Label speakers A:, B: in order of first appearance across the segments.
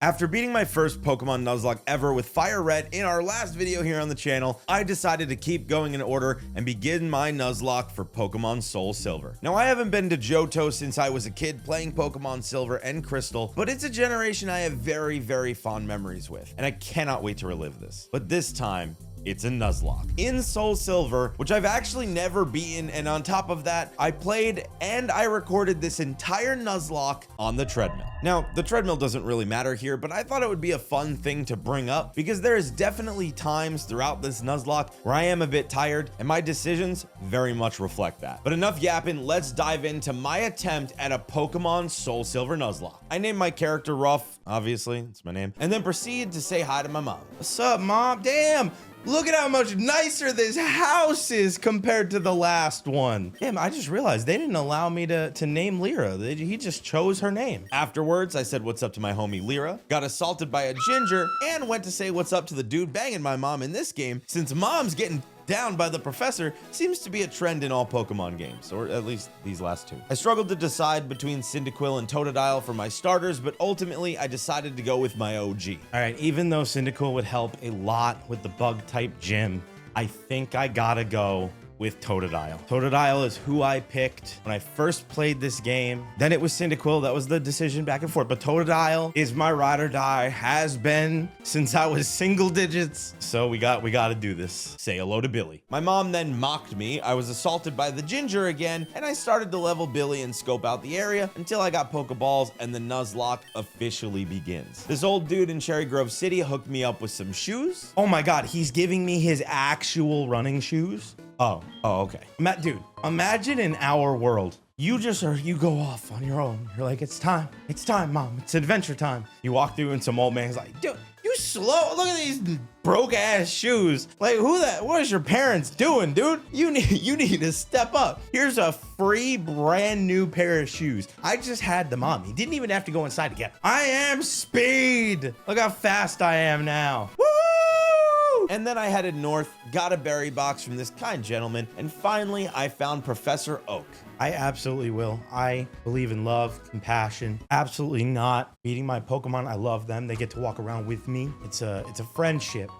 A: After beating my first Pokemon Nuzlocke ever with Fire Red in our last video here on the channel, I decided to keep going in order and begin my Nuzlocke for Pokemon Soul Silver. Now, I haven't been to Johto since I was a kid playing Pokemon Silver and Crystal, but it's a generation I have very, very fond memories with, and I cannot wait to relive this. But this time, it's a Nuzlocke in Soul Silver, which I've actually never beaten, and on top of that, I played and I recorded this entire Nuzlocke on the treadmill. Now, the treadmill doesn't really matter here, but I thought it would be a fun thing to bring up because there is definitely times throughout this Nuzlocke where I am a bit tired, and my decisions very much reflect that. But enough yapping, let's dive into my attempt at a Pokemon Soul Silver Nuzlocke. I named my character Ruff, obviously, it's my name, and then proceed to say hi to my mom.
B: What's up, Mom? Damn! Look at how much nicer this house is compared to the last one. Damn, I just realized they didn't allow me to name Lyra. He just chose her name.
A: Afterwards, I said what's up to my homie Lyra, got assaulted by a ginger, and went to say what's up to the dude banging my mom in this game, since mom's getting down by the professor seems to be a trend in all Pokemon games, or at least these last two. I struggled to decide between Cyndaquil and Totodile for my starters, but ultimately I decided to go with my OG.
B: All right, even though Cyndaquil would help a lot with the bug type gym, I think I gotta go with Totodile. Totodile is who I picked when I first played this game. Then it was Cyndaquil. That was the decision back and forth. But Totodile is my ride or die, has been since I was single digits. So we got to do this. Say hello to Billy.
A: My mom then mocked me. I was assaulted by the ginger again, and I started to level Billy and scope out the area until I got Pokeballs and the Nuzlocke officially begins. This old dude in Cherry Grove City hooked me up with some shoes.
B: Oh my God, he's giving me his actual running shoes. Oh, okay. Dude, imagine in our world, you go off on your own. You're like, it's time, Mom. It's adventure time. You walk through and some old man's like, dude, you slow. Look at these broke ass shoes. Like, what is your parents doing, dude? You need to step up. Here's a free brand new pair of shoes. I just had them on me. Didn't even have to go inside to get them. I am speed. Look how fast I am now. Woo!
A: And then I headed north, got a berry box from this kind gentleman, and finally I found Professor Oak.
B: I absolutely will. I believe in love, compassion. Absolutely not beating my Pokemon. I love them. They get to walk around with me. It's a friendship.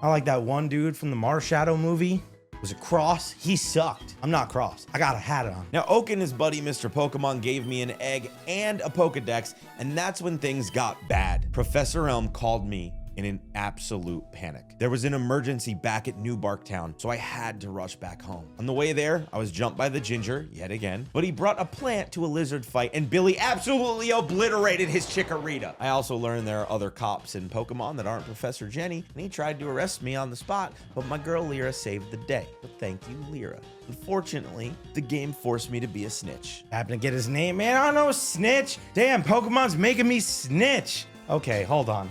B: I like that one dude from the Marshadow movie. Was it Cross? He sucked. I'm not Cross. I got a hat on.
A: Now, Oak and his buddy, Mr. Pokemon, gave me an egg and a Pokedex, and that's when things got bad. Professor Elm called me in an absolute panic. There was an emergency back at New Barktown, so I had to rush back home. On the way there, I was jumped by the ginger yet again, but he brought a plant to a lizard fight, and Billy absolutely obliterated his Chikorita. I also learned there are other cops in Pokemon that aren't Professor Jenny, and he tried to arrest me on the spot, but my girl Lyra saved the day. But thank you, Lyra. Unfortunately, the game forced me to be a snitch.
B: Happened to get his name, man. I don't know, snitch. Damn, Pokemon's making me snitch. Okay, hold on.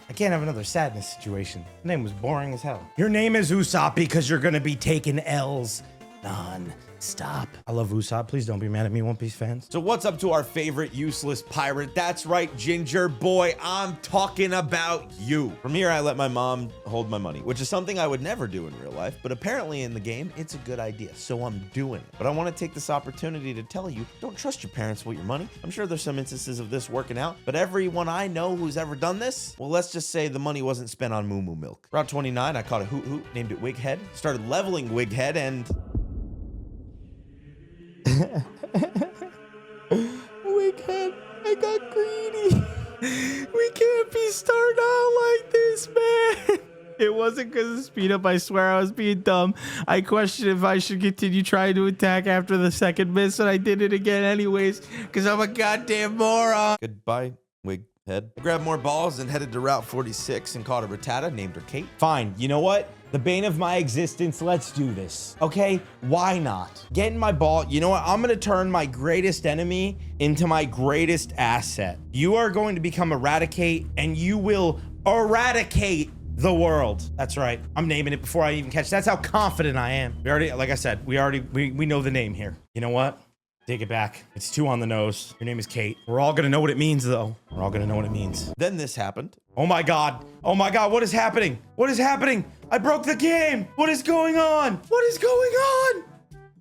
B: I can't have another sadness situation. The name was boring as hell. Your name is Usopp because you're gonna be taking L's non-stop. I love Usopp. Please don't be mad at me, One Piece fans.
A: So what's up to our favorite useless pirate? That's right, Ginger Boy, I'm talking about you. From here, I let my mom hold my money, which is something I would never do in real life, but apparently in the game, it's a good idea, so I'm doing it. But I want to take this opportunity to tell you, don't trust your parents with your money. I'm sure there's some instances of this working out, but everyone I know who's ever done this, well, let's just say the money wasn't spent on Moo Moo Milk. Route 29, I caught a Hoot Hoot, named it Wighead, started leveling Wighead, and
B: Wighead, I got greedy. We can't be starting out like this, man. It wasn't because of speed up. I swear I was being dumb. I questioned if I should continue trying to attack after the second miss, and I did it again anyways because I'm a goddamn moron.
A: Goodbye, Wighead. I grabbed more balls and headed to Route 46 and caught a Rattata, named her Kate.
B: Fine, you know what? The bane of my existence, let's do this. Okay, why not? Get in my ball. You know what? I'm gonna turn my greatest enemy into my greatest asset. You are going to become Eradicate, and you will eradicate the world. That's right. I'm naming it before I even catch. That's how confident I am. We already, like I said, we know the name here. You know what? Take it back. It's too on the nose. Your name is Kate. We're all gonna know what it means, though. We're all gonna know what it means.
A: Then this happened.
B: Oh my God. Oh my God. What is happening? What is happening? I broke the game. What is going on? What is going on?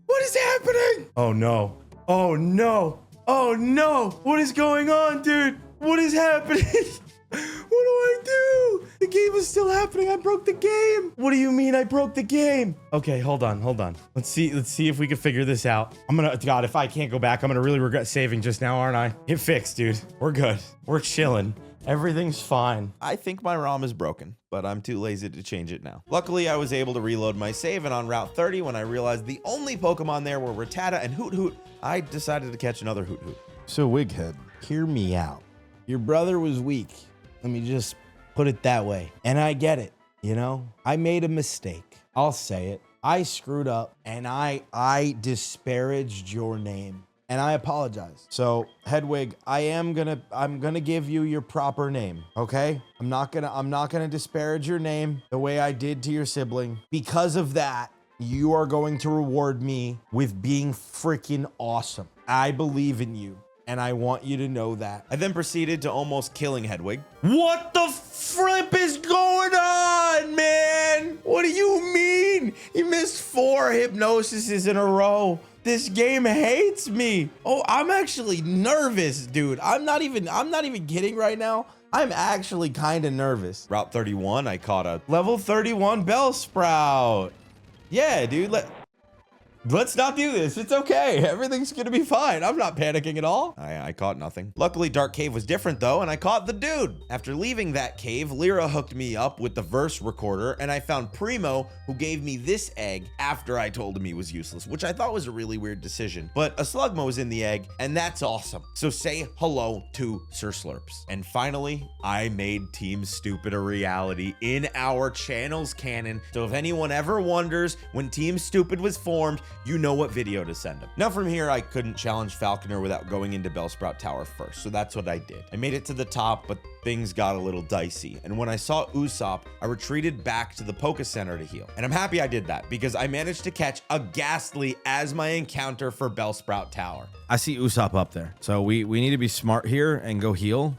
B: What is happening? Oh no. Oh no. Oh no. What is going on, dude? What is happening? What do I do? The game is still happening. I broke the game. What do you mean I broke the game? Okay, hold on. Let's see if we can figure this out. God, if I can't go back, I'm gonna really regret saving just now, aren't I? Get fixed, dude. We're good. We're chilling. Everything's fine.
A: I think my ROM is broken, but I'm too lazy to change it now. Luckily, I was able to reload my save, and on Route 30, when I realized the only Pokemon there were Rattata and Hoot Hoot, I decided to catch another Hoot Hoot.
B: So, Wighead, hear me out. Your brother was weak. Let me just put it that way. And I get it, you know? I made a mistake. I'll say it. I screwed up, and I disparaged your name. And I apologize. So, Hedwig, I'm gonna give you your proper name, okay? I'm not gonna disparage your name the way I did to your sibling. Because of that, you are going to reward me with being freaking awesome. I believe in you, and I want you to know that.
A: I then proceeded to almost killing Hedwig.
B: What the flip is going on, man? What do you mean? You missed 4 hypnosises in a row. This game hates me. Oh, I'm actually nervous, dude. I'm not even kidding right now. I'm actually kind of nervous.
A: Route 31, I caught a
B: Level 31 Bellsprout. Yeah, dude. Let's not do this. It's okay. Everything's gonna be fine. I'm not panicking at all.
A: I caught nothing. Luckily, Dark Cave was different though, and I caught the dude. After leaving that cave, Lyra hooked me up with the verse recorder, and I found Primo, who gave me this egg after I told him he was useless, which I thought was a really weird decision. But a Slugma was in the egg, and that's awesome. So say hello to Sir Slurps. And finally, I made Team Stupid a reality in our channel's canon. So if anyone ever wonders when Team Stupid was formed, you know what video to send them. Now from here, I couldn't challenge Falconer without going into Bellsprout Tower first, so that's what I did. I made it to the top, but things got a little dicey. And when I saw Usopp, I retreated back to the Poké Center to heal. And I'm happy I did that because I managed to catch a Ghastly as my encounter for Bellsprout Tower.
B: I see Usopp up there. So we need to be smart here and go heal.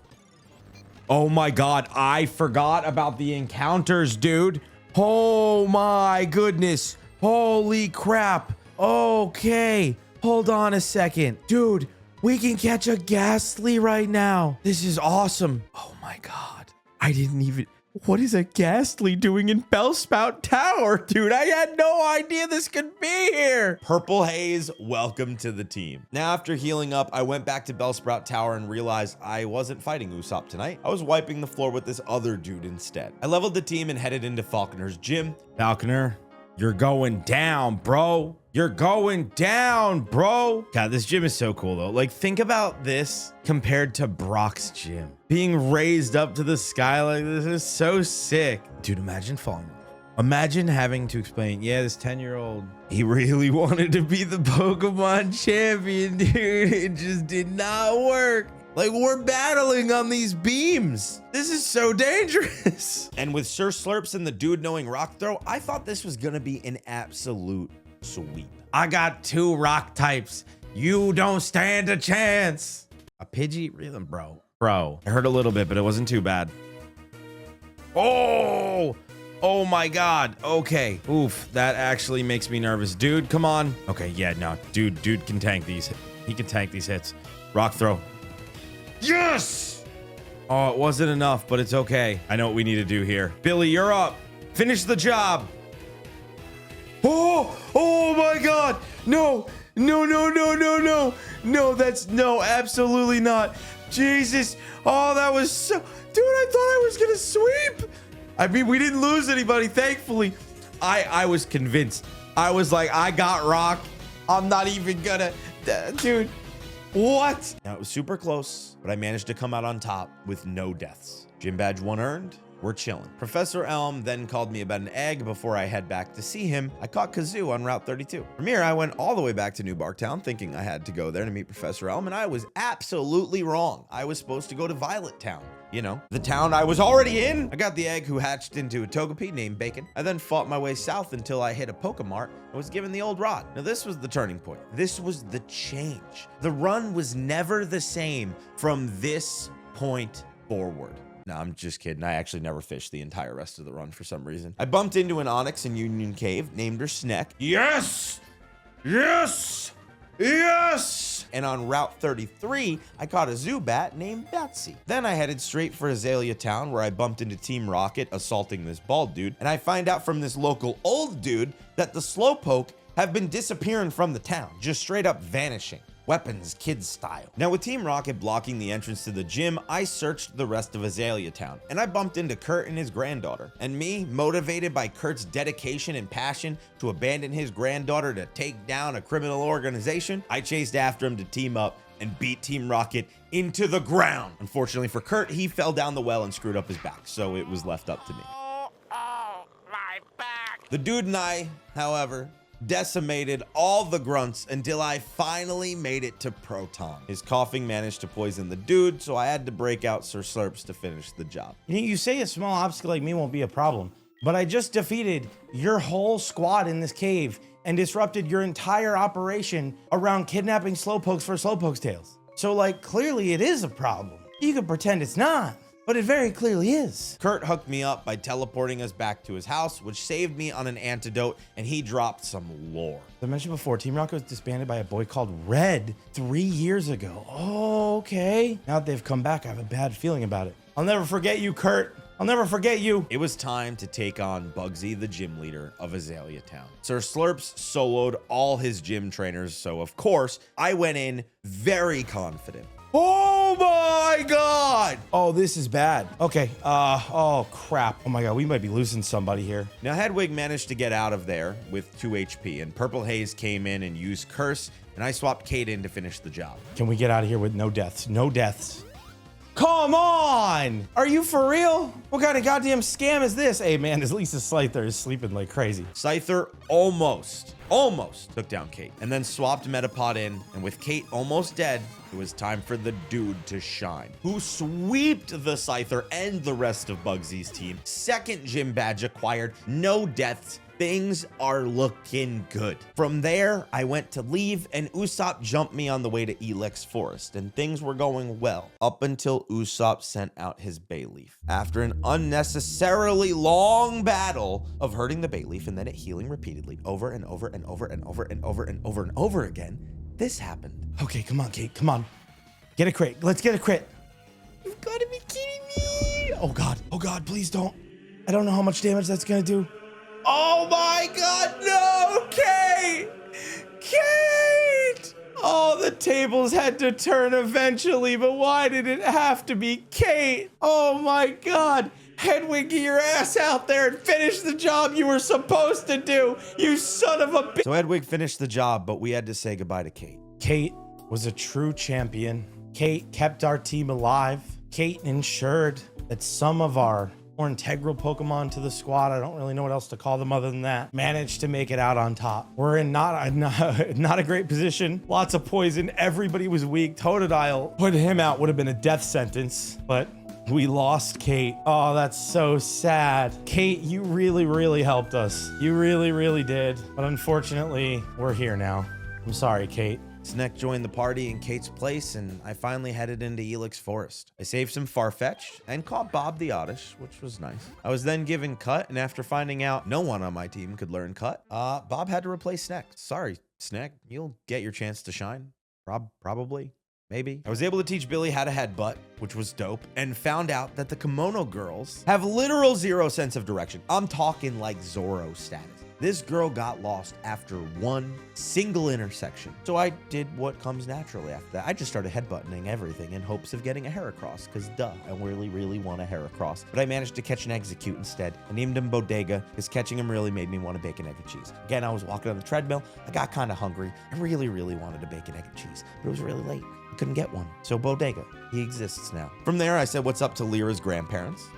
B: Oh my God, I forgot about the encounters, dude. Oh my goodness. Holy crap. Okay, hold on a second. Dude, we can catch a Ghastly right now. This is awesome. Oh my God. What is a Ghastly doing in Bellsprout Tower, dude? I had no idea this could be here.
A: Purple Haze, welcome to the team. Now, after healing up, I went back to Bellsprout Tower and realized I wasn't fighting Usopp tonight. I was wiping the floor with this other dude instead. I leveled the team and headed into Falconer's gym.
B: Falconer, you're going down, bro. You're going down, bro. God, this gym is so cool, though. Like, think about this compared to Brock's gym. Being raised up to the sky like this is so sick. Dude, imagine falling. Imagine having to explain, yeah, this 10-year-old, he really wanted to be the Pokemon champion, dude. It just did not work. Like, we're battling on these beams. This is so dangerous.
A: And with Sir Slurps and the dude knowing Rock Throw, I thought this was gonna be an absolute sweep.
B: I got 2 rock types. You don't stand a chance. A Pidgey? Really, bro? Bro, it hurt a little bit, but it wasn't too bad. Oh my God. Okay. Oof, that actually makes me nervous. Dude, come on. Okay, yeah, no. Dude can tank these. He can tank these hits. Rock throw. Yes! Oh, it wasn't enough, but it's okay. I know what we need to do here. Billy, you're up. Finish the job. Oh my God. No, absolutely not. Jesus. Oh, that was so, dude, I thought I was gonna sweep. I mean, we didn't lose anybody, thankfully. I was convinced. I was like, I got Rock. I'm not even gonna, dude, what?
A: Now, it was super close, but I managed to come out on top with no deaths. Gym badge 1 earned. We're chilling. Professor Elm then called me about an egg before I head back to see him. I caught Kazoo on Route 32. From here, I went all the way back to New Barktown thinking I had to go there to meet Professor Elm, and I was absolutely wrong. I was supposed to go to Violet Town. You know, the town I was already in. I got the egg who hatched into a Togepi named Bacon. I then fought my way south until I hit a Pokemart and was given the old rod. Now, this was the turning point. This was the change. The run was never the same from this point forward. No, I'm just kidding. I actually never fished the entire rest of the run for some reason. I bumped into an Onyx in Union Cave, named her Sneck.
B: Yes! Yes! Yes!
A: And on Route 33, I caught a Zubat named Betsy. Then I headed straight for Azalea Town, where I bumped into Team Rocket assaulting this bald dude, and I find out from this local old dude that the Slowpoke have been disappearing from the town, just straight up vanishing. Weapons kids style. Now with Team Rocket blocking the entrance to the gym, I searched the rest of Azalea Town, and I bumped into Kurt and his granddaughter. And me, motivated by Kurt's dedication and passion to abandon his granddaughter to take down a criminal organization, I chased after him to team up and beat Team Rocket into the ground. Unfortunately for Kurt, he fell down the well and screwed up his back, so it was left up to me.
C: Oh, my back.
A: The dude and I, however, decimated all the grunts until I finally made it to Proton. His coughing managed to poison the dude, so I had to break out Sir Slurps to finish the job.
B: You say a small obstacle like me won't be a problem, but I just defeated your whole squad in this cave and disrupted your entire operation around kidnapping Slowpokes for Slowpoke's tails. So like, clearly it is a problem. You could pretend it's not, but it very clearly is.
A: Kurt hooked me up by teleporting us back to his house, which saved me on an antidote, and he dropped some lore.
B: As I mentioned before, Team Rocket was disbanded by a boy called Red 3 years ago. Oh, okay. Now that they've come back, I have a bad feeling about it. I'll never forget you, Kurt. I'll never forget you.
A: It was time to take on Bugsy, the gym leader of Azalea Town. Sir Slurps soloed all his gym trainers, so of course, I went in very confident.
B: Oh my God. Oh, this is bad. Okay. Oh crap. Oh my God. We might be losing somebody here.
A: Now, Hedwig managed to get out of there with 2 HP, and Purple Haze came in and used Curse, and I swapped Kate in to finish the job.
B: Can we get out of here with no deaths? No deaths. Come on! Are you for real? What kind of goddamn scam is this? Hey man, at least the Scyther is sleeping like crazy.
A: Scyther almost took down Kate, and then swapped Metapod in, and with Kate almost dead, it was time for the dude to shine, who sweeped the Scyther and the rest of Bugsy's team. Second gym badge acquired, no deaths. Things are looking good. From there, I went to leave, and Usopp jumped me on the way to Ilex Forest, and things were going well up until Usopp sent out his Bayleaf. After an unnecessarily long battle of hurting the Bayleaf and then it healing repeatedly over and over and over and over and over and over and over again, this happened.
B: Okay, come on, Kate, come on. Get a crit. Let's get a crit. You've got to be kidding me. Oh God, please don't. I don't know how much damage that's gonna do. Oh my God, no, Kate! Kate! Oh, the tables had to turn eventually, but why did it have to be Kate? Oh my God. Hedwig, get your ass out there and finish the job you were supposed to do, you son of a bitch.
A: So Hedwig finished the job, but we had to say goodbye to Kate.
B: Kate was a true champion. Kate kept our team alive. Kate ensured that some of our more integral Pokemon to the squad, I don't really know what else to call them other than that, managed to make it out on top. We're in not a great position. Lots of poison. Everybody was weak. Totodile, put him out would have been a death sentence, but we lost Kate. Oh, that's so sad. Kate, you really, really helped us. You really, really did. But unfortunately, we're here now. I'm sorry, Kate.
A: Sneck joined the party in Kate's place, and I finally headed into Ilex Forest. I saved some Farfetch'd and caught Bob the Oddish, which was nice. I was then given Cut, and after finding out no one on my team could learn Cut, Bob had to replace Sneck. Sorry, Sneck, you'll get your chance to shine. Probably. Maybe. I was able to teach Billy how to headbutt, which was dope, and found out that the Kimono girls have literal zero sense of direction. I'm talking like Zorro status. This girl got lost after one single intersection. So I did what comes naturally after that. I just started headbutting everything in hopes of getting a Heracross, because duh, I really, really want a Heracross. But I managed to catch an Execute instead. I named him Bodega, because catching him really made me want a bacon, egg, and cheese. Again, I was walking on the treadmill. I got kind of hungry. I really, really wanted a bacon, egg, and cheese, but it was really late. I couldn't get one. So Bodega, he exists now. From there, I said what's up to Lyra's grandparents.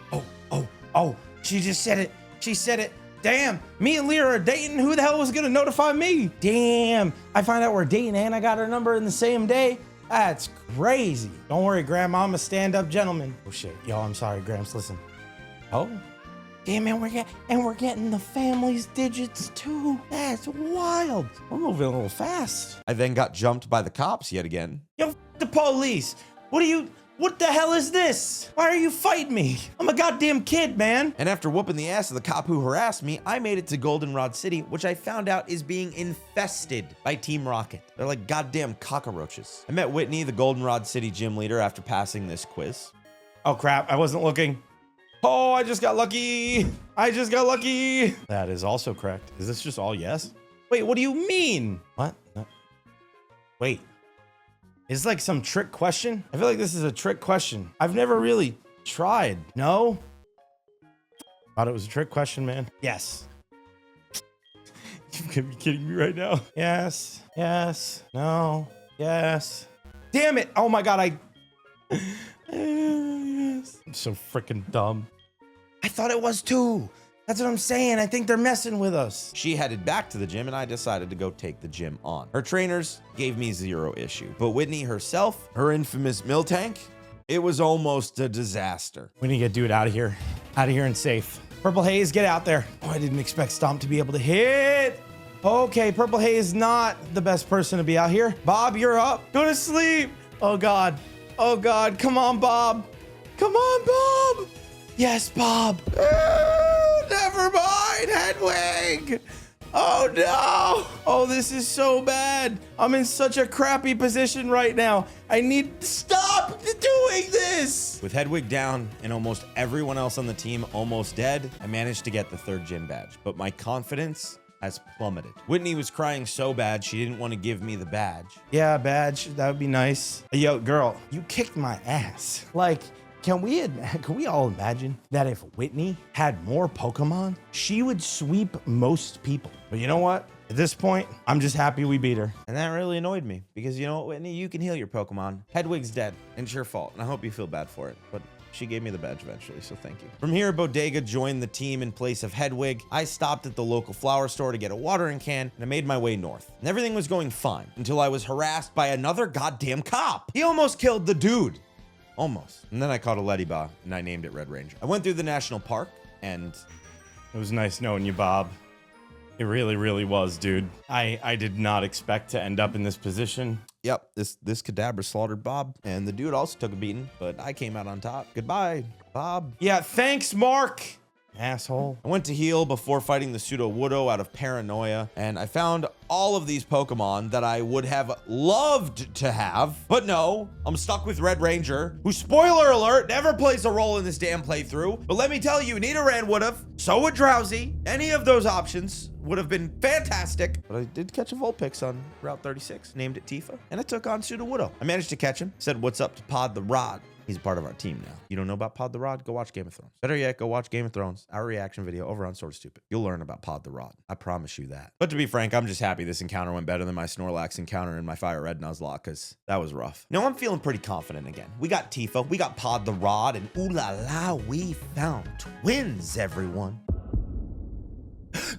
B: Oh, she just said it. She said it. Damn, me and Lyra are dating. Who the hell was gonna notify me? Damn, I find out we're dating and I got her number in the same day. That's crazy. Don't worry, Graham, I'm a stand-up gentleman. Oh shit, yo, I'm sorry, Gramps, listen. Oh, damn, man, we're getting the family's digits too. That's wild. We're moving a little fast.
A: I then got jumped by the cops yet again.
B: Yo, the police. What are you What the hell is this? Why are you fighting me? I'm a goddamn kid, man.
A: And after whooping the ass of the cop who harassed me, I made it to Goldenrod City, which I found out is being infested by Team Rocket. They're like goddamn cockroaches. I met Whitney, the Goldenrod City gym leader, after passing this quiz.
B: Oh crap, I wasn't looking. Oh, I just got lucky. I just got lucky. That is also correct. Is this just all yes? Wait, what do you mean? What? No. Wait. Is this like some trick question? I feel like this is a trick question. I've never really tried. No? Thought it was a trick question, man. Yes. You could be kidding me right now. Yes. Yes. No. Yes. Damn it. Oh my God. Yes. I'm so freaking dumb. I thought it was too. That's what I'm saying. I think they're messing with us.
A: She headed back to the gym and I decided to go take the gym on. Her trainers gave me zero issue, but Whitney herself, her infamous Miltank, it was almost a disaster.
B: We need to get dude out of here. Out of here and safe. Purple Haze, get out there. Oh, I didn't expect Stomp to be able to hit. Okay, Purple Haze not the best person to be out here. Bob, you're up. Go to sleep. Oh God. Oh God. Come on, Bob. Come on, Bob. Yes, Bob. Never mind, Hedwig. Oh no. Oh, this is so bad. I'm in such a crappy position right now. I need to stop doing this.
A: With Hedwig down and almost everyone else on the team almost dead, I managed to get the 3rd gym badge, but my confidence has plummeted. Whitney was crying so bad she didn't want to give me the badge.
B: Yeah, badge. That would be nice. Yo, girl, you kicked my ass. Like, can we all imagine that if Whitney had more Pokemon, she would sweep most people? But you know what? At this point, I'm just happy we beat her.
A: And that really annoyed me because you know what, Whitney? You can heal your Pokemon. Hedwig's dead and it's your fault. And I hope you feel bad for it. But she gave me the badge eventually, so thank you. From here, Bodega joined the team in place of Hedwig. I stopped at the local flower store to get a watering can, and I made my way north. And everything was going fine until I was harassed by another goddamn cop. He almost killed the dude. Almost. And then I caught a Leddyba, and I named it Red Ranger. I went through the national park, and
B: it was nice knowing you, Bob. It really, really was, dude. I did not expect to end up in this position.
A: Yep, this Kadabra slaughtered Bob, and the dude also took a beating, but I came out on top. Goodbye, Bob.
B: Yeah, thanks, Mark. Asshole.
A: I went to heal before fighting the Sudowoodo out of paranoia, and I found all of these Pokemon that I would have loved to have, but no, I'm stuck with Red Ranger, who, spoiler alert, never plays a role in this damn playthrough. But let me tell you, Nidoran would have, so would Drowsy. Any of those options would have been fantastic. But I did catch a Vulpix on Route 36, named it Tifa, and I took on Sudowoodo. I managed to catch him, said what's up to Pod the Rod. He's a part of our team now. You don't know about Pod the Rod? Go watch Game of Thrones. Better yet, go watch Game of Thrones, our reaction video over on Sort of Stupid. You'll learn about Pod the Rod. I promise you that. But to be frank, I'm just happy this encounter went better than my Snorlax encounter in my Fire Red Nuzlocke, because that was rough. No, I'm feeling pretty confident again. We got Tifa, we got Pod the Rod, and ooh la la, we found twins, everyone.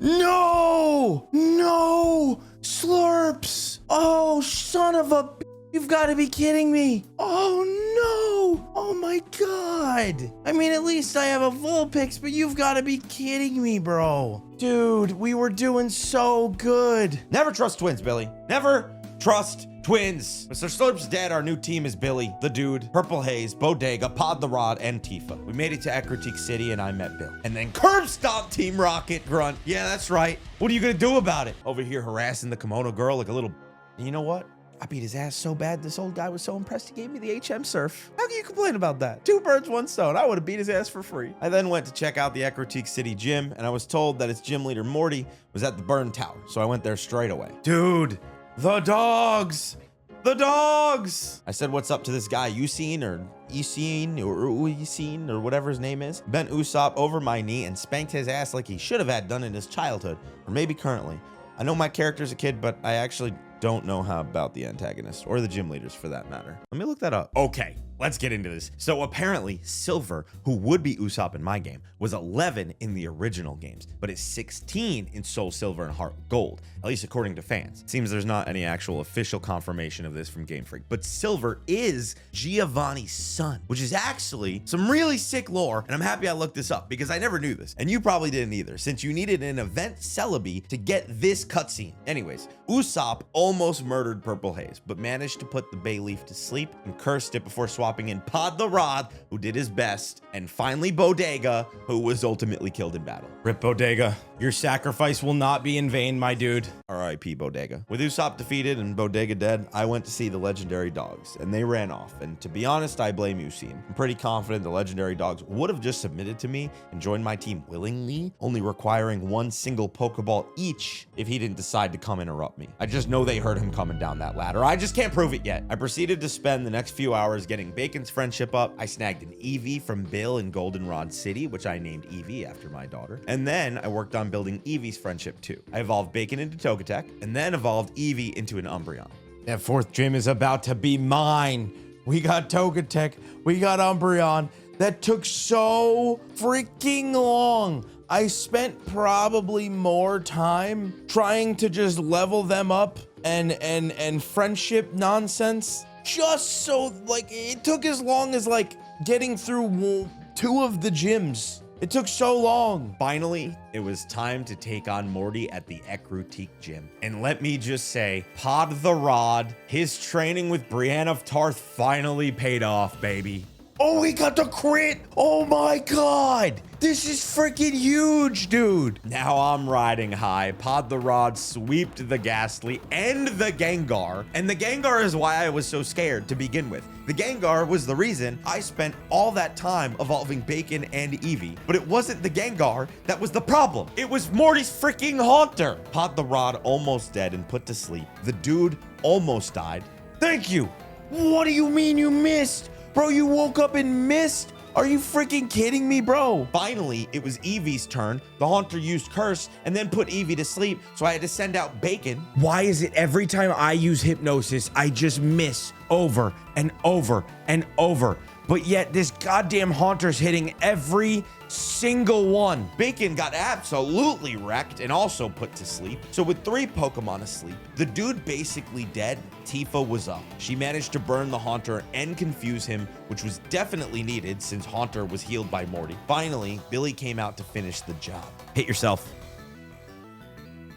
B: No! No! Slurps! Oh, son of a... You've got to be kidding me. Oh, no. Oh, my God. I mean, at least I have a Vulpix, but you've got to be kidding me, bro. Dude, we were doing so good.
A: Never trust twins, Billy. Never trust twins. Mr. Slurp's dead. Our new team is Billy, the dude, Purple Haze, Bodega, Pod the Rod, and Tifa. We made it to Ecruteak City, and I met Bill. And then curb stomp Team Rocket Grunt. Yeah, that's right. What are you going to do about it? Over here harassing the kimono girl like a little... And you know what? I beat his ass so bad, this old guy was so impressed he gave me the HM Surf. How can you complain about that? 2 birds, 1 stone. I would have beat his ass for free. I then went to check out the Ecruteak City gym, and I was told that its gym leader, Morty, was at the burn tower, so I went there straight away.
B: Dude, the dogs! The dogs!
A: I said what's up to this guy, Usain, or whatever his name is. Bent Usopp over my knee and spanked his ass like he should have had done in his childhood, or maybe currently. I know my character's a kid, but I actually don't know how about the antagonist, or the gym leaders for that matter. Let me look that up. Okay, let's get into this. So apparently Silver, who would be Usopp in my game, was 11 in the original games, but is 16 in Soul Silver and Heart Gold, at least according to fans. It seems there's not any actual official confirmation of this from Game Freak, but Silver is Giovanni's son, which is actually some really sick lore, and I'm happy I looked this up because I never knew this, and you probably didn't either, since you needed an event Celebi to get this cutscene. Anyways, Usopp almost murdered Purple Haze, but managed to put the Bayleaf to sleep and cursed it before swapping in Pod the Rod, who did his best, and finally Bodega, who was ultimately killed in battle.
B: Rip Bodega. Your sacrifice will not be in vain, my dude.
A: R.I.P. Bodega. With Usopp defeated and Bodega dead, I went to see the legendary dogs, and they ran off. And to be honest, I blame Usopp. I'm pretty confident the legendary dogs would have just submitted to me and joined my team willingly, only requiring one single Pokeball each if he didn't decide to come interrupt me. I just know they heard him coming down that ladder. I just can't prove it yet. I proceeded to spend the next few hours getting Bacon's friendship up. I snagged an Eevee from Bill in Goldenrod City, which I named Eevee after my daughter. And then I worked on building Eevee's friendship too. I evolved Bacon into Togetic, and then evolved Eevee into an Umbreon.
B: That fourth gym is about to be mine. We got Togetic, we got Umbreon. That took so freaking long. I spent probably more time trying to just level them up and friendship nonsense. Just so, like, it took as long as, like, getting through 2 of the gyms. It took so long.
A: Finally, it was time to take on Morty at the Ekrutik gym. And let me just say, Pod the Rod, his training with Brienne of Tarth finally paid off, baby.
B: Oh, we got the crit. Oh my God. This is freaking huge, dude.
A: Now I'm riding high. Pod the Rod sweeped the Ghastly and the Gengar. And the Gengar is why I was so scared to begin with. The Gengar was the reason I spent all that time evolving Bacon and Eevee. But it wasn't the Gengar that was the problem. It was Morty's freaking Haunter. Pod the Rod almost dead and put to sleep. The dude almost died.
B: Thank you. What do you mean you missed? Bro, you woke up and missed? Are you freaking kidding me, bro?
A: Finally, it was Eevee's turn. The Haunter used Curse and then put Eevee to sleep, so I had to send out Bacon.
B: Why is it every time I use Hypnosis, I just miss over and over and over? But yet this goddamn Haunter's hitting every single one.
A: Bacon got absolutely wrecked and also put to sleep. So with 3 Pokemon asleep, the dude basically dead, Tifa was up. She managed to burn the Haunter and confuse him, which was definitely needed since Haunter was healed by Morty. Finally, Billy came out to finish the job.
B: Hit yourself.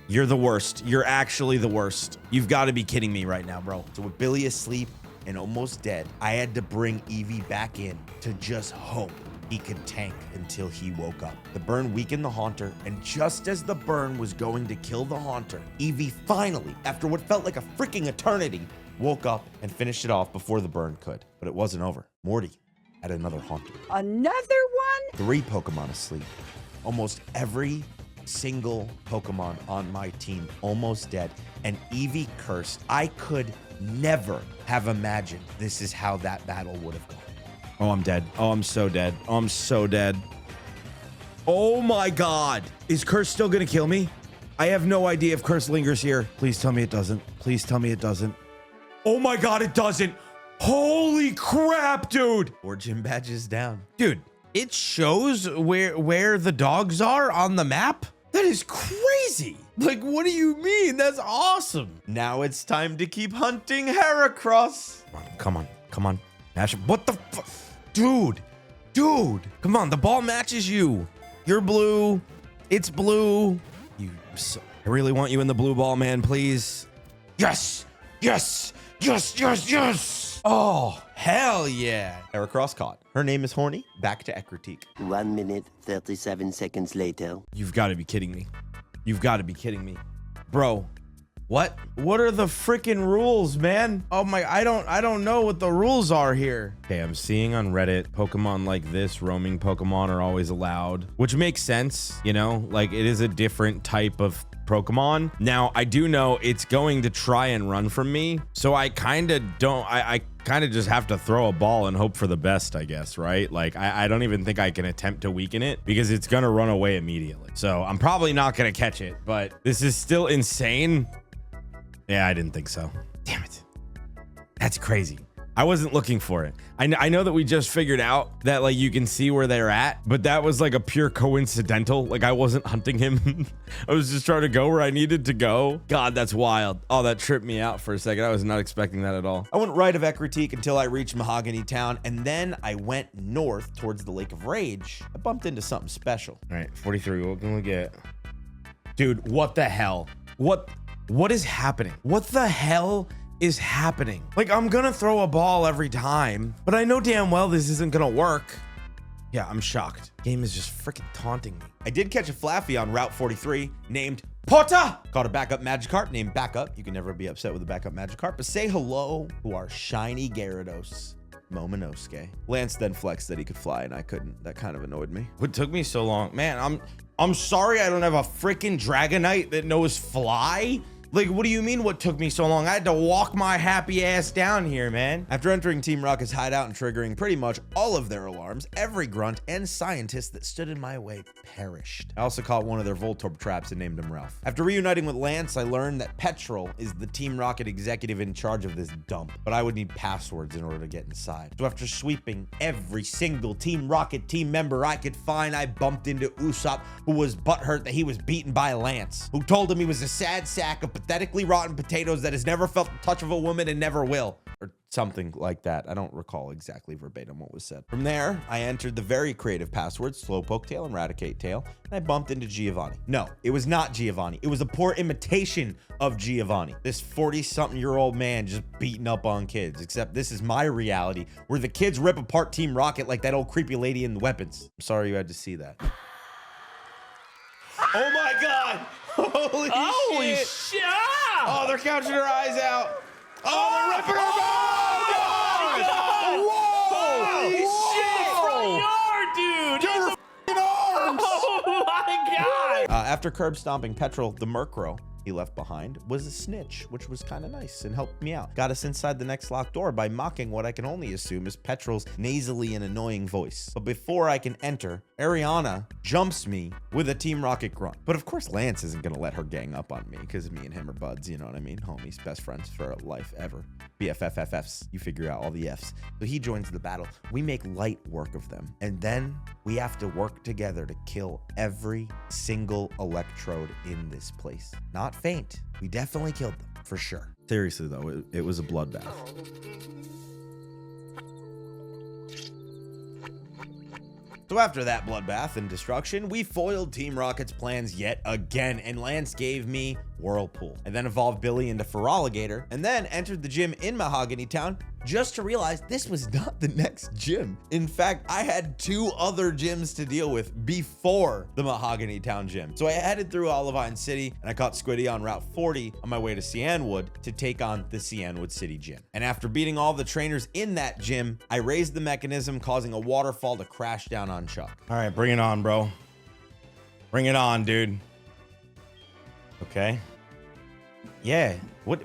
B: You're the worst. You're actually the worst. You've got to be kidding me right now, bro.
A: So with Billy asleep and almost dead, I had to bring Eevee back in to just hope he could tank until he woke up. The burn weakened the Haunter, and just as the burn was going to kill the Haunter, Eevee finally, after what felt like a freaking eternity, woke up and finished it off before the burn could. But it wasn't over. Morty had another Haunter.
D: Another one?
A: 3 Pokemon asleep. Almost every single Pokemon on my team almost dead, and Eevee cursed. I could never have imagined this is how that battle would have gone.
B: Oh, I'm dead. Oh, I'm so dead. Oh, I'm so dead. Oh my God. Is Curse still gonna kill me? I have no idea if Curse lingers here. Please tell me it doesn't. Please tell me it doesn't. Oh my God, it doesn't. Holy crap, dude.
A: 4 gym badges down.
B: Dude, it shows where the dogs are on the map? That is crazy. Like, what do you mean? That's awesome.
A: Now it's time to keep hunting Heracross.
B: Come on, come on. Ash, what the fuck? Dude, come on. The ball matches you. You're blue. It's blue. I really want you in the blue ball, man, please. Yes. Oh, hell yeah.
A: Heracross caught. Her name is Horny. Back to Ekrutik.
E: 1 minute, 37 seconds later.
B: You've got to be kidding me. You've got to be kidding me. Bro, what are the freaking rules, man? Oh my, I don't know what the rules are here. Okay, I'm seeing on Reddit, Pokemon like this, roaming Pokemon are always allowed, which makes sense, you know? Like, it is a different type of Pokemon. Now, I do know it's going to try and run from me, so I kind of don't, I kind of just have to throw a ball and hope for the best, I guess, right? Like, I don't even think I can attempt to weaken it because it's gonna run away immediately. So I'm probably not gonna catch it, but this is still insane. Yeah, I didn't think so. Damn it. That's crazy. I wasn't looking for it. I know that we just figured out that, like, you can see where they're at, but that was like a pure coincidental. Like, I wasn't hunting him. I was just trying to go where I needed to go. God, that's wild. Oh, that tripped me out for a second. I was not expecting that at all.
A: I went right of Ekrutik until I reached Mahogany Town, and then I went north towards the Lake of Rage. I bumped into something special.
B: All right, 43. What can we get? Dude, what the hell? What What is happening? What the hell is happening? Like, I'm gonna throw a ball every time, but I know damn well this isn't gonna work. Yeah, I'm shocked. Game is just freaking taunting me.
A: I did catch a Flaffy on Route 43 named Potta. Caught a backup Magikarp named Backup. You can never be upset with a backup Magikarp, but say hello to our shiny Gyarados, Momonosuke. Lance then flexed that he could fly and I couldn't. That kind of annoyed me.
B: What took me so long? Man, I'm sorry I don't have a freaking Dragonite that knows fly. Like, what do you mean what took me so long? I had to walk my happy ass down here, man.
A: After entering Team Rocket's hideout and triggering pretty much all of their alarms, every grunt and scientist that stood in my way perished. I also caught one of their Voltorb traps and named him Ralph. After reuniting with Lance, I learned that Petrol is the Team Rocket executive in charge of this dump, but I would need passwords in order to get inside. So after sweeping every single Team Rocket team member I could find, I bumped into Usopp, who was butthurt that he was beaten by Lance, who told him he was a sad sack of pathetically rotten potatoes that has never felt the touch of a woman and never will. Or something like that. I don't recall exactly verbatim what was said. From there, I entered the very creative passwords, Slowpoke Tail and Raticate Tail, and I bumped into Giovanni. No, it was not Giovanni. It was a poor imitation of Giovanni. This 40-something-year-old man just beating up on kids, except this is my reality, where the kids rip apart Team Rocket like that old creepy lady in the weapons. I'm sorry you had to see that. Oh my God! Holy shit! Oh, they're gouging her eyes out. Oh, they're ripping her
C: Oh,
A: Whoa!
C: shit! Front yard, dude! Oh my God!
A: After curb stomping Petrol, the Murkrow he left behind was a snitch, which was kind of nice and helped me out. Got us inside the next locked door by mocking what I can only assume is Petrol's nasally and annoying voice. But before I can enter, Ariana jumps me with a Team Rocket grunt. But of course, Lance isn't gonna let her gang up on me because me and him are buds, you know what I mean? Homies, best friends for life ever. BFFFFs, you figure out all the Fs. So he joins the battle. We make light work of them. And then we have to work together to kill every single electrode in this place. Not faint. We definitely killed them, for sure. Seriously, though, it was a bloodbath. So after that bloodbath and destruction, we foiled Team Rocket's plans yet again, and Lance gave me Whirlpool. I then evolved Billy into Feraligatr, and then entered the gym in Mahogany Town just to realize this was not the next gym. In fact, I had 2 other gyms to deal with before the Mahogany Town gym. So I headed through Olivine City, and I caught Squiddy on Route 40 on my way to Cianwood to take on the Cianwood City gym. And after beating all the trainers in that gym, I raised the mechanism, causing a waterfall to crash down on Chuck.
B: All right, bring it on, bro. Bring it on, dude. Okay. Yeah. What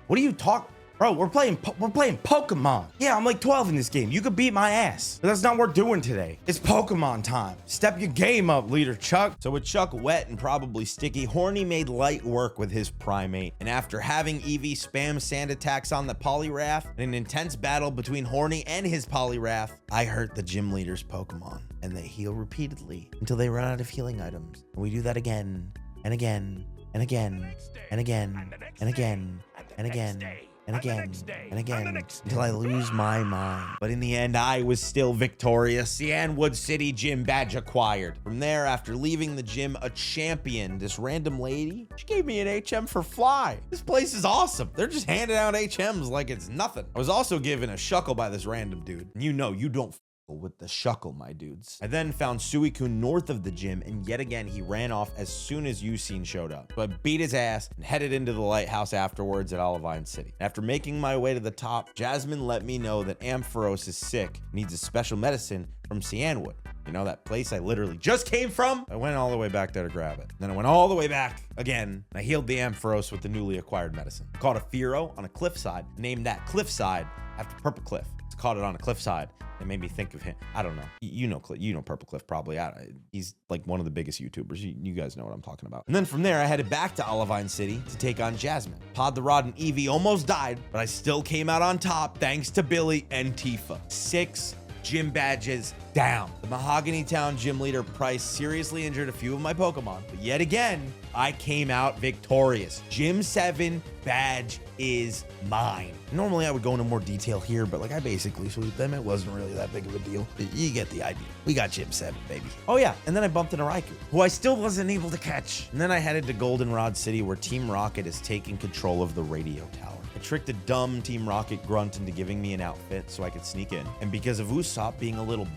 B: are you talking? Bro, we're playing Pokemon. Yeah, I'm like 12 in this game. You could beat my ass. But that's not what we're doing today. It's Pokemon time. Step your game up, leader Chuck.
A: So with Chuck wet and probably sticky, Horny made light work with his Primate. And after having Eevee spam sand attacks on the Poliwrath, in an intense battle between Horny and his Poliwrath, I hurt the gym leader's Pokemon. And they heal repeatedly until they run out of healing items. And we do that again, and again, and again, and again, and again, and again. And again, and again, until I lose my mind. But in the end, I was still victorious. Cianwood City gym badge acquired. From there, after leaving the gym a champion, this random lady, she gave me an HM for Fly. This place is awesome. They're just handing out HMs like it's nothing. I was also given a Shuckle by this random dude. And you know, you don't with the Shuckle, my dudes. I then found Suicune north of the gym, and yet again he ran off as soon as Ucine showed up. So I beat his ass and headed into the lighthouse afterwards at Olivine City. After making my way to the top, Jasmine let me know that Ampharos is sick, needs a special medicine from Cianwood. You know, that place I literally just came from? I went all the way back there to grab it. Then I went all the way back again, and I healed the Ampharos with the newly acquired medicine. Caught a Fearow on a cliffside, named that cliffside after Purple Cliff. Caught it on a cliffside. It made me think of him. I don't know. You know Purple Cliff probably. He's like one of the biggest YouTubers. You guys know what I'm talking about. And then from there, I headed back to Olivine City to take on Jasmine. Pod the Rod and Eevee almost died, but I still came out on top thanks to Billy and Tifa. 6 gym badges down. The Mahogany Town gym leader Price seriously injured a few of my Pokemon, but yet again, I came out victorious. Gym 7 badge is mine. Normally I would go into more detail here, but like I basically sweep them. It wasn't really that big of a deal. You get the idea. We got Gym 7, baby. Oh yeah, and then I bumped into Raikou, who I still wasn't able to catch. And then I headed to Goldenrod City, where Team Rocket is taking control of the radio tower. I tricked a dumb Team Rocket grunt into giving me an outfit so I could sneak in. And because of Usopp being a little,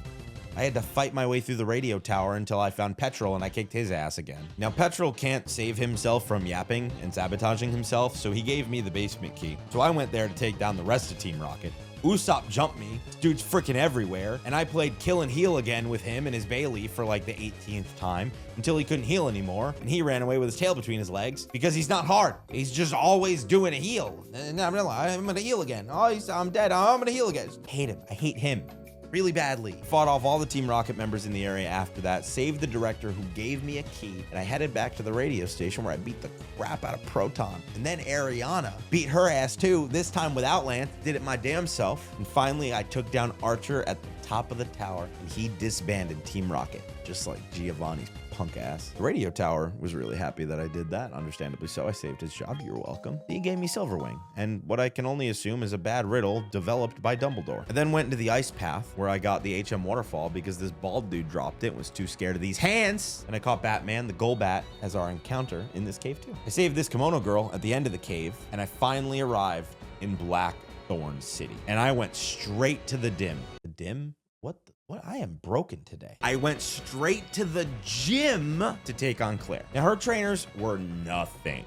A: I had to fight my way through the radio tower until I found Petrol and I kicked his ass again. Now, Petrol can't save himself from yapping and sabotaging himself, so he gave me the basement key. So I went there to take down the rest of Team Rocket. Usopp jumped me. This dude's freaking everywhere. And I played Kill and Heal again with him and his Bailey for like the 18th time until he couldn't heal anymore. And he ran away with his tail between his legs because he's not hard. He's just always doing a heal. And I'm gonna heal again. Oh, I'm dead. I'm gonna heal again. Just hate him. I hate him really badly. Fought off all the Team Rocket members in the area after that, saved the director who gave me a key, and I headed back to the radio station where I beat the crap out of Proton. And then Ariana beat her ass too, this time without Lance, did it my damn self. And finally, I took down Archer at the top of the tower, and he disbanded Team Rocket, just like Giovanni's punk ass. The radio tower was really happy that I did that, understandably so. I saved his job. You're welcome. He gave me Silverwing, and what I can only assume is a bad riddle developed by Dumbledore. I then went into the ice path where I got the HM waterfall because this bald dude dropped it, was too scared of these hands, and I caught Batman, the Golbat, as our encounter in this cave too. I saved this kimono girl at the end of the cave, and I finally arrived in Blackthorn City, and I went straight to the dim. The dim? What? I am broken today. I went straight to the gym to take on Claire. Now, her trainers were nothing.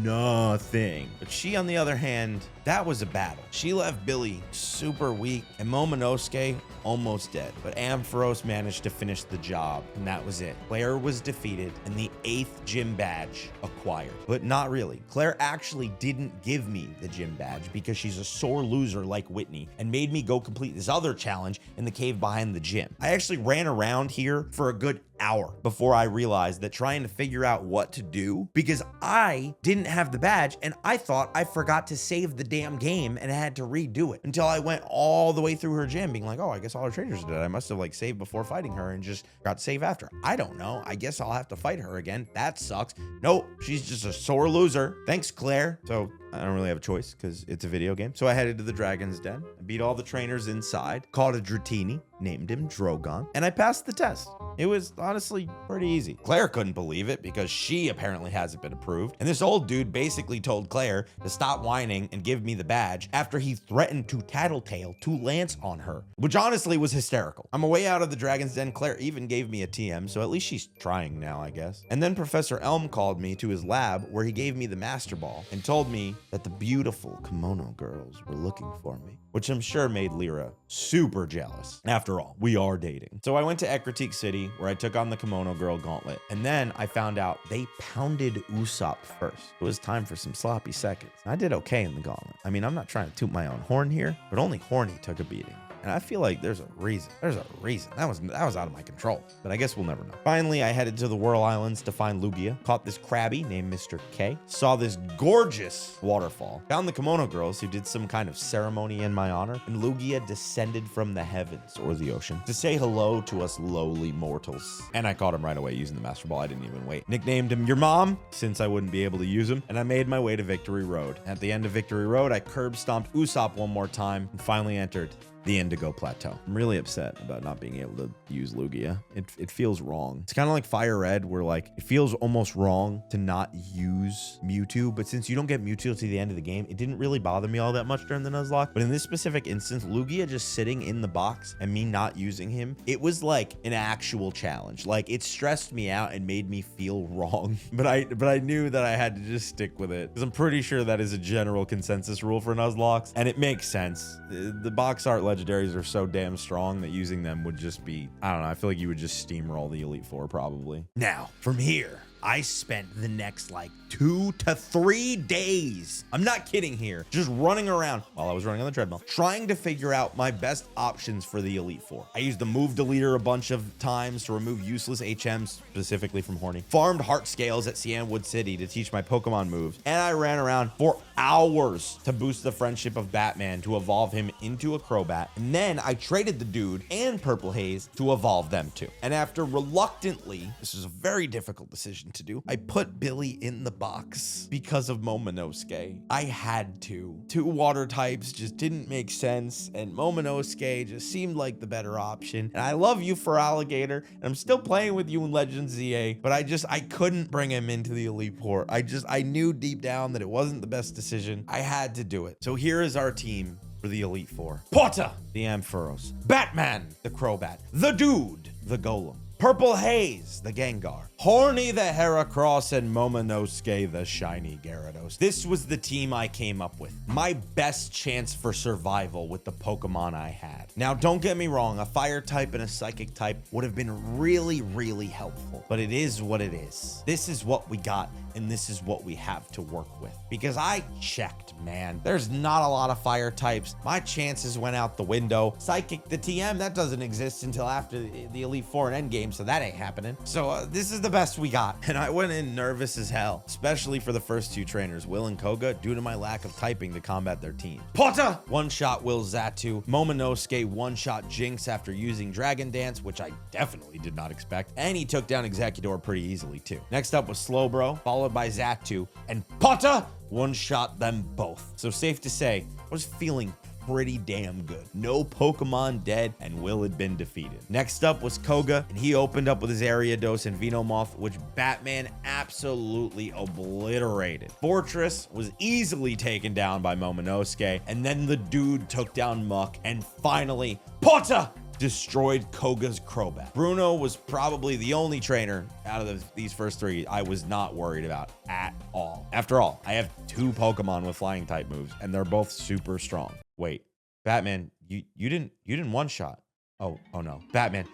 A: But she, on the other hand, that was a battle. She left Billy super weak and Momonosuke almost dead. But Ampharos managed to finish the job, and that was it. Claire was defeated and the 8th gym badge acquired. But not really. Claire actually didn't give me the gym badge because she's a sore loser like Whitney and made me go complete this other challenge in the cave behind the gym. I actually ran around here for a good hour before I realized that trying to figure out what to do, because I didn't have the badge and I thought I forgot to save the damn game and had to redo it until I went all the way through her gym being like, oh, I guess all her trainers did. I must have like saved before fighting her and just got to save after. I don't know. I guess I'll have to fight her again. That sucks. Nope. She's just a sore loser. Thanks, Claire. So I don't really have a choice because it's a video game. So I headed to the Dragon's Den. I beat all the trainers inside, caught a Dratini, named him Drogon, and I passed the test. It was honestly pretty easy. Claire couldn't believe it because she apparently hasn't been approved. And this old dude basically told Claire to stop whining and give me the badge after he threatened to tattletale to Lance on her, which honestly was hysterical. On my way out of the Dragon's Den, Claire even gave me a TM, so at least she's trying now, I guess. And then Professor Elm called me to his lab where he gave me the Master Ball and told me that the beautiful kimono girls were looking for me, which I'm sure made Lyra super jealous. After all, we are dating. So I went to Ekritique City where I took on the kimono girl gauntlet, and then I found out they pounded Usopp first. It was time for some sloppy seconds. I did okay in the gauntlet. I mean, I'm not trying to toot my own horn here, but only Horny took a beating. And I feel like there's a reason. That was out of my control, but I guess we'll never know. Finally, I headed to the Whirl Islands to find Lugia, caught this Krabby named Mr. K, saw this gorgeous waterfall, found the kimono girls who did some kind of ceremony in my honor, and Lugia descended from the heavens or the ocean to say hello to us lowly mortals. And I caught him right away using the Master Ball. I didn't even wait. Nicknamed him Your Mom, since I wouldn't be able to use him, and I made my way to Victory Road. At the end of Victory Road, I curb stomped Usopp one more time and finally entered the Indigo Plateau. I'm really upset about not being able to use Lugia. It feels wrong. It's kind of like Fire Red, where like it feels almost wrong to not use Mewtwo, but since you don't get Mewtwo to the end of the game, it didn't really bother me all that much during the Nuzlocke. But in this specific instance, Lugia just sitting in the box and me not using him, it was like an actual challenge. Like it stressed me out and made me feel wrong. But I knew that I had to just stick with it because I'm pretty sure that is a general consensus rule for Nuzlocks, and it makes sense. The box art legendaries are so damn strong that using them would just be, I don't know, I feel like you would just steamroll the Elite Four probably. Now, from here, I spent the next like 2 to 3 days, I'm not kidding here, just running around while I was running on the treadmill, trying to figure out my best options for the Elite Four. I used the move deleter a bunch of times to remove useless HMs, specifically from Horny. Farmed heart scales at Cianwood City to teach my Pokemon moves. And I ran around for hours to boost the friendship of Batman to evolve him into a Crobat. And then I traded the dude and Purple Haze to evolve them too. And after reluctantly, this is a very difficult decision to do, I put Billy in the box because of Momonosuke. I had to. 2 water types just didn't make sense, and Momonosuke just seemed like the better option. And I love you for Alligator, and I'm still playing with you in Legends ZA, but I couldn't bring him into the Elite Four. I knew deep down that it wasn't the best decision. I had to do it. So here is our team for the Elite Four. Porta, the Ampharos. Batman, the Crobat. The Dude, the Golem. Purple Haze, the Gengar. Horny, the Heracross, and Momonosuke, the shiny Gyarados. This was the team I came up with. My best chance for survival with the Pokemon I had. Now, don't get me wrong, a fire type and a psychic type would have been really, really helpful, but it is what it is. This is what we got, and this is what we have to work with. Because I checked, man. There's not a lot of fire types. My chances went out the window. Psychic, the TM, that doesn't exist until after the Elite Four and Endgame, so that ain't happening. So this is the best we got. And I went in nervous as hell, especially for the first 2 trainers, Will and Koga, due to my lack of typing to combat their team. Porta one-shot Will Zatu. Momonosuke one-shot Jinx after using Dragon Dance, which I definitely did not expect. And he took down Executor pretty easily too. Next up was Slowbro, followed by Zatu, and Porta one-shot them both. So safe to say, I was feeling pretty damn good. No Pokemon dead, and Will had been defeated. Next up was Koga, and he opened up with his Ariados and Venomoth, which Batman absolutely obliterated. Fortress was easily taken down by Momonosuke, and then the dude took down Muck, and finally, Porta destroyed Koga's Crobat. Bruno was probably the only trainer out of these first 3 I was not worried about at all. After all, I have 2 Pokemon with flying type moves, and they're both super strong. Wait, Batman, you didn't one-shot. Oh no, Batman.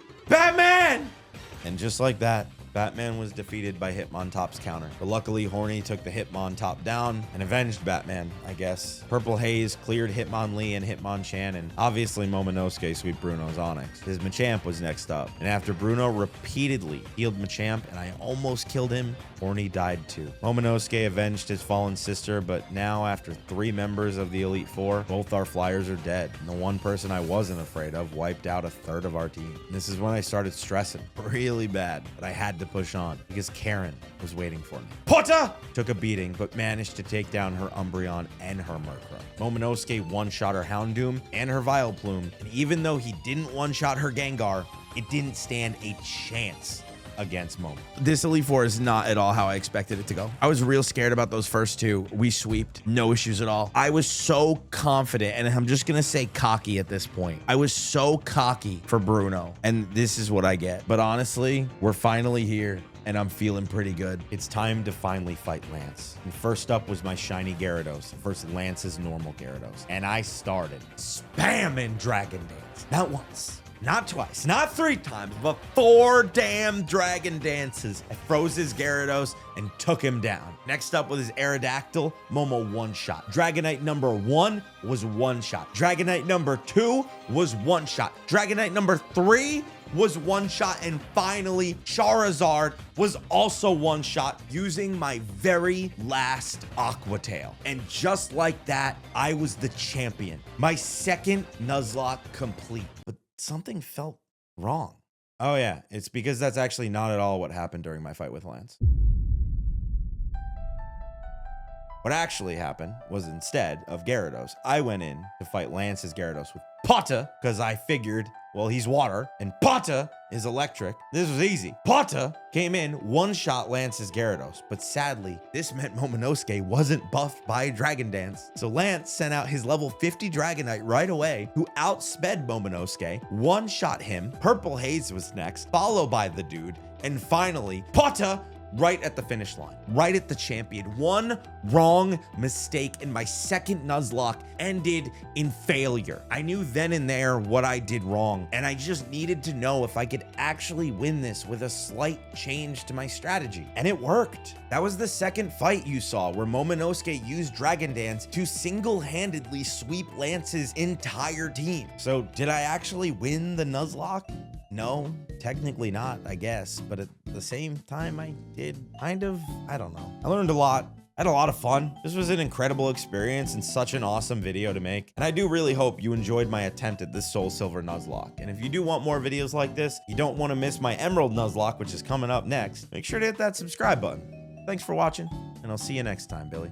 A: And just like that, Batman was defeated by Hitmontop's counter. But luckily, Horny took the Hitmontop down and avenged Batman, I guess. Purple Haze cleared Hitmonlee and Hitmonchan, and obviously Momonosuke sweeped Bruno's Onix. His Machamp was next up. And after Bruno repeatedly healed Machamp and I almost killed him, Horny died too. Momonosuke avenged his fallen sister, but now after 3 members of the Elite Four, both our flyers are dead. And the one person I wasn't afraid of wiped out a third of our team. And this is when I started stressing really bad, but I had to push on because Karen was waiting for me. Porta took a beating, but managed to take down her Umbreon and her Murkrow. Momonosuke one-shot her Houndoom and her Vileplume, and even though he didn't one-shot her Gengar, it didn't stand a chance against Momo. This Elite Four is not at all how I expected it to go. I was real scared about those first 2. We sweeped, no issues at all. I was so confident, and I'm just gonna say cocky at this point. I was so cocky for Bruno, and this is what I get. But honestly, we're finally here, and I'm feeling pretty good. It's time to finally fight Lance. And first up was my shiny Gyarados versus Lance's normal Gyarados. And I started spamming Dragon Dance. Not once, not twice, not 3 times, but 4 damn Dragon Dances. I froze his Gyarados and took him down. Next up with his Aerodactyl, Momo one-shot. Dragonite number 1 was one-shot. Dragonite number 2 was one-shot. Dragonite number 3 was one-shot, and finally Charizard was also one-shot using my very last Aqua Tail. And just like that, I was the champion. My 2nd Nuzlocke complete. But something felt wrong. Oh yeah, it's because that's actually not at all what happened during my fight with Lance. What actually happened was, instead of Gyarados, I went in to fight Lance's Gyarados with Porta, because I figured, well, he's water, and Porta is electric. This was easy. Porta came in, one-shot Lance's Gyarados, but sadly, this meant Momonosuke wasn't buffed by Dragon Dance. So Lance sent out his level 50 Dragonite right away, who outsped Momonosuke, one-shot him. Purple Haze was next, followed by the dude, and finally, Porta right at the finish line, right at the champion. One wrong mistake and my second Nuzlocke ended in failure. I knew then and there what I did wrong, and I just needed to know if I could actually win this with a slight change to my strategy. And it worked. That was the second fight you saw where Momonosuke used Dragon Dance to single-handedly sweep Lance's entire team. So did I actually win the Nuzlocke? No, technically not, I guess. But at the same time, I did kind of, I don't know. I learned a lot. I had a lot of fun. This was an incredible experience and such an awesome video to make. And I do really hope you enjoyed my attempt at this Soul Silver Nuzlocke. And if you do want more videos like this, you don't want to miss my Emerald Nuzlocke, which is coming up next, make sure to hit that subscribe button. Thanks for watching, and I'll see you next time, Billy.